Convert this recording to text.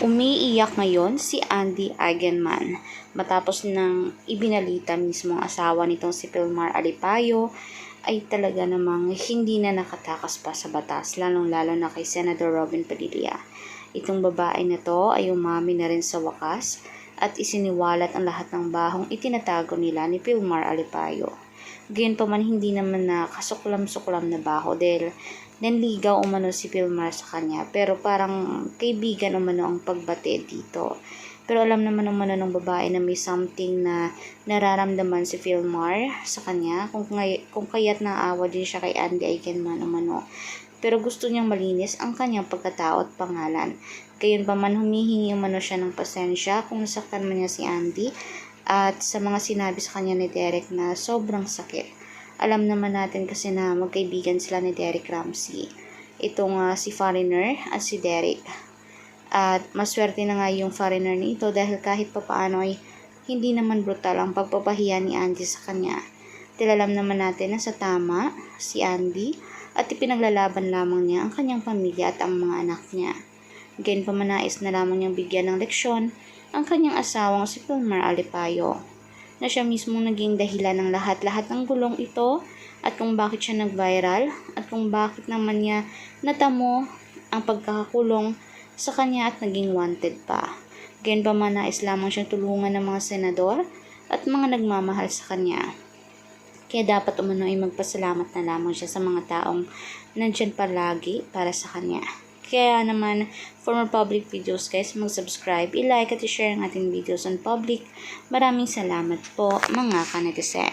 Umiiyak ngayon si Andy Eigenman matapos nang ibinalita mismo ang asawa nitong si Pilmar Alipayo ay talaga namang hindi na nakatakas pa sa batas, lalong-lalo na kay Senador Robin Padilla. Itong babae na to ay umami na rin sa wakas at isiniwalat ang lahat ng bahong itinatago nila ni Pilmar Alipayo. Gayunpaman hindi naman na kasuklam-suklam na baho dahil nanligaw umano si Pilmar sa kanya, pero parang kaibigan umano ang pagbate dito. Pero alam naman umano ng babae na may something na nararamdaman si Pilmar sa kanya, kung kaya't naawa din siya kay Andy Eigenman umano. Pero gusto niyang malinis ang kanyang pagkatao at pangalan. Gayunpaman humihingi umano siya ng pasensya kung nasaktan man niya si Andy at sa mga sinabi sa kanya ni Derek na sobrang sakit. Alam naman natin kasi na magkaibigan sila ni Derek Ramsey. Itong si Foreigner at si Derek. At maswerte na nga yung Foreigner nito dahil kahit papaano ay hindi naman brutal ang pagpapahiya ni Andy sa kanya. Dahil alam naman natin na sa tama si Andy at ipinaglalaban lamang niya ang kanyang pamilya at ang mga anak niya. Gayon pa manais na lamang niyang bigyan ng leksyon ang kanyang asawang si Pilmar Alipayo, na siya mismong naging dahilan ng lahat-lahat ng gulong ito at kung bakit siya nag-viral at kung bakit naman niya natamo ang pagkakakulong sa kanya at naging wanted pa. Gayon pa manais lamang siyang tulungan ng mga senador at mga nagmamahal sa kanya. Kaya dapat umano ay magpasalamat na lamang siya sa mga taong nandyan palagi para sa kanya. Kaya naman, for more public videos guys, mag-subscribe, i-like at i-share ang ating videos on public. Maraming salamat po mga kanetizen.